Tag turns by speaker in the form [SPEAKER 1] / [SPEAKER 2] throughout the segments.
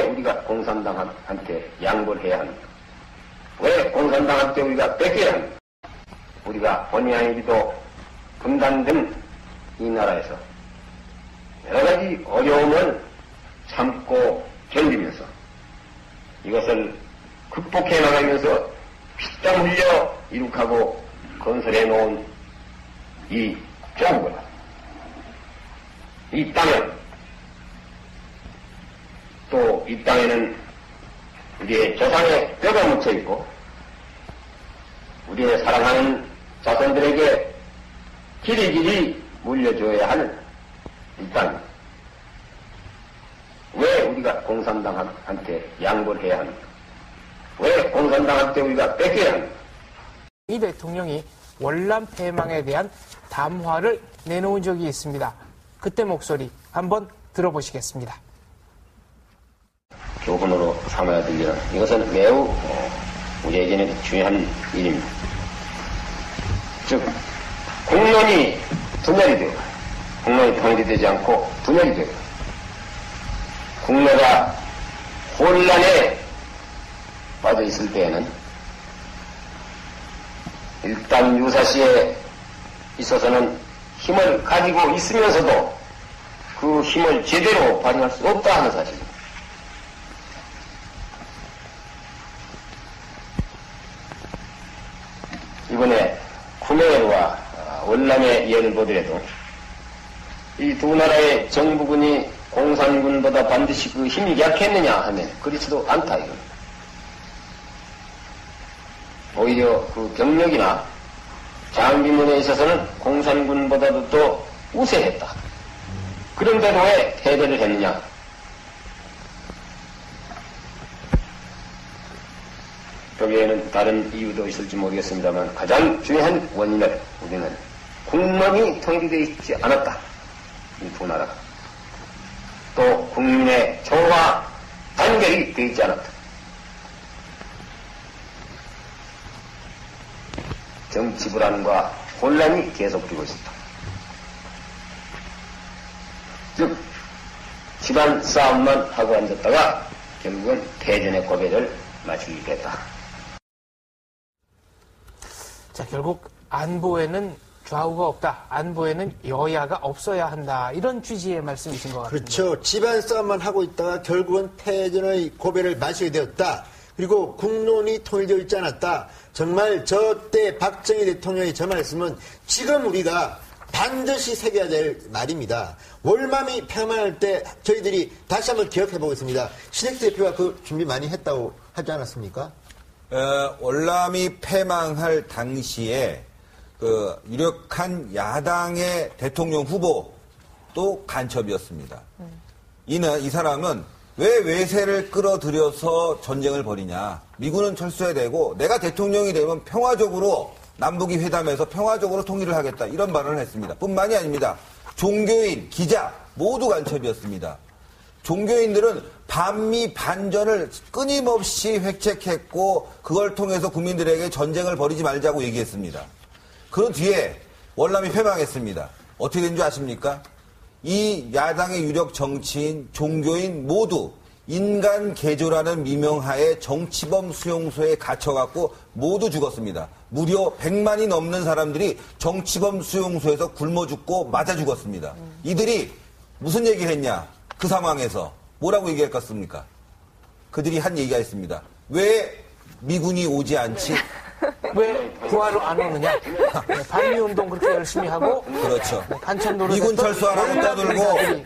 [SPEAKER 1] 우리가 공산당한테 양보를 해야 합니까? 왜 공산당한테 우리가 뺏겨야 합니까? 우리가 본의 아니기도 분단된 이 나라에서 여러 가지 어려움을 참고 견디면서 이것을 극복해 나가면서 피땀 흘려 이룩하고 건설해 놓은 이 조국을, 이 땅을, 또 이 땅에는 우리의 조상의 뼈가 묻혀 있고 우리의 사랑하는 자손들에게 길이길이 물려줘야 할 이 땅. 왜 우리가 공산당한테 양보를 해야 합니까? 왜 공산당한테 우리가 뺏겨야 합니까?
[SPEAKER 2] 이 대통령이 월남 패망에 대한 담화를 내놓은 적이 있습니다. 그때 목소리 한번 들어보시겠습니다.
[SPEAKER 1] 교훈으로 삼아야 될 일은 이것은 매우 우리에게는 중요한 일입니다. 즉 국론이 분열이 되고 국론이 통일되지 않고 분열이 되고 국내가 혼란에 빠져 있을 때에는 일단 유사시에 있어서는 힘을 가지고 있으면서도 그 힘을 제대로 발휘할 수 없다 하는 사실입니다. 이번에 쿠메르와 월남의 예를 보더라도 이 두 나라의 정부군이 공산군보다 반드시 그 힘이 약했느냐 하면 그렇지도 않다 이겁니다. 오히려 그 경력이나 장비문에 있어서는 공산군보다도 더 우세했다. 그런데도 왜 패배를 했느냐? 거기에는 다른 이유도 있을지 모르겠습니다만 가장 중요한 원인은 우리는 국론이 통일되어 있지 않았다. 이 두 나라가. 또 국민의 조화 단결이 되어 있지 않았다. 정치 불안과 혼란이 계속되고 있었다. 즉 집안 싸움만 하고 앉았다가 결국은 패전의 고배를 마치게 됐다.
[SPEAKER 2] 자, 결국 안보에는 좌우가 없다. 안보에는 여야가 없어야 한다. 이런 취지의 말씀이신 것 같습니다.
[SPEAKER 3] 그렇죠. 집안 싸움만 하고 있다가 결국은 패전의 고배를 마시게 되었다. 그리고 국론이 통일되어 있지 않았다. 정말 저때 박정희 대통령의 저 말씀은 지금 우리가 반드시 새겨야 될 말입니다. 월남이 패망할 때 저희들이 다시 한번 기억해 보겠습니다. 신익 대표가 그 준비 많이 했다고 하지 않았습니까?
[SPEAKER 4] 월남이 패망할 당시에 그 유력한 야당의 대통령 후보도 간첩이었습니다. 이는 이 사람은 왜 외세를 끌어들여서 전쟁을 벌이냐. 미군은 철수해야 되고 내가 대통령이 되면 평화적으로 남북이 회담해서 평화적으로 통일을 하겠다. 이런 발언을 했습니다. 뿐만이 아닙니다. 종교인, 기자 모두 간첩이었습니다. 종교인들은 반미 반전을 끊임없이 획책했고 그걸 통해서 국민들에게 전쟁을 벌이지 말자고 얘기했습니다. 그런 뒤에 월남이 패망했습니다. 어떻게 된 줄 아십니까? 이 야당의 유력 정치인, 종교인 모두 인간 개조라는 미명하에 정치범 수용소에 갇혀갖고 모두 죽었습니다. 무려 100만이 넘는 사람들이 정치범 수용소에서 굶어 죽고 맞아 죽었습니다. 이들이 무슨 얘기를 했냐? 그 상황에서 뭐라고 얘기했겠습니까? 그들이 한 얘기가 있습니다. 왜 미군이 오지 않지?
[SPEAKER 2] 왜 구하러 안 오느냐? 반미운동 그렇게 열심히 하고
[SPEAKER 4] 그렇죠.
[SPEAKER 2] 간첩 노릇
[SPEAKER 4] 미군 철수하라고 떠들고
[SPEAKER 2] 네.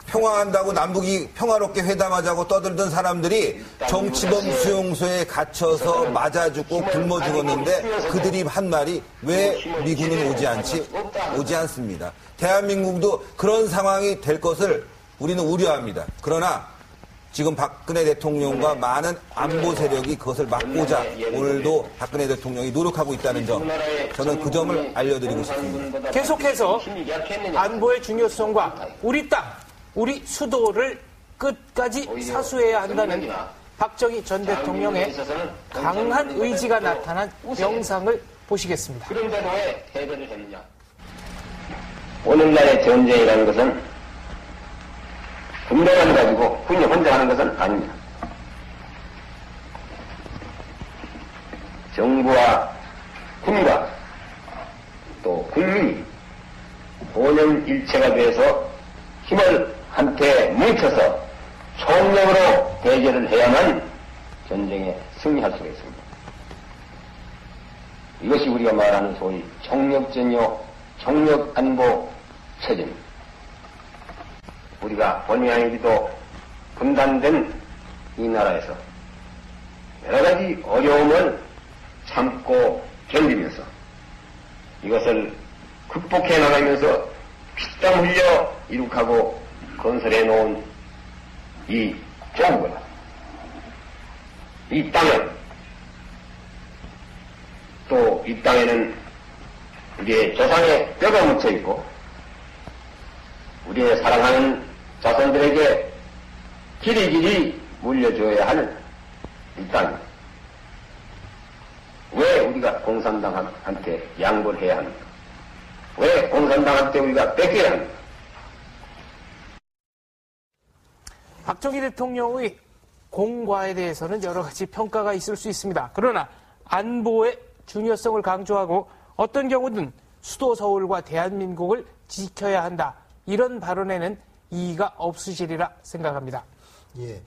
[SPEAKER 4] 평화한다고 남북이 평화롭게 회담하자고 떠들던 사람들이 정치범 수용소에 갇혀서 맞아 죽고 굶어 죽었는데 그들이 한 말이 왜 미군은 오지 않지? 오지 않습니다. 대한민국도 그런 상황이 될 것을 우리는 우려합니다. 그러나 지금 박근혜 대통령과 많은 안보 세력이 그것을 막고자 오늘도 박근혜 대통령이 노력하고 있다는 점, 저는 그 점을 알려드리고 싶습니다.
[SPEAKER 2] 계속해서 안보의 중요성과 우리 땅, 우리 수도를 끝까지 사수해야 한다는 박정희 전 대통령의 강한 의지가 나타난 영상을 보시겠습니다.
[SPEAKER 1] 그런데도 왜 패배를 했느냐? 오늘날의 전쟁이라는 것은 군대만 가지고 군이 혼자 하는 것은 아닙니다. 일체가 돼서 힘을 한테 뭉쳐서 총력으로 대결을 해야만 전쟁에 승리할 수가 있습니다. 이것이 우리가 말하는 소위 총력전요, 총력안보 체제입니다. 우리가 본의 아니게도 분단된 이 나라에서 여러 가지 어려움을 참고 견디면서 이것을 극복해 나가면서 피땀 흘려 이룩하고 건설해 놓은 이 조국을, 이 땅을, 또 이 땅에는 우리의 조상의 뼈가 묻혀 있고 우리의 사랑하는 자손들에게 길이길이 물려줘야 할 이 땅. 왜 우리가 공산당한테 양보를 해야 합니까? 왜 공산당한테 우리가 뺏겨야 합니까?
[SPEAKER 2] 박정희 대통령의 공과에 대해서는 여러 가지 평가가 있을 수 있습니다. 그러나 안보의 중요성을 강조하고 어떤 경우든 수도 서울과 대한민국을 지켜야 한다. 이런 발언에는 이의가 없으시리라 생각합니다.
[SPEAKER 3] 예.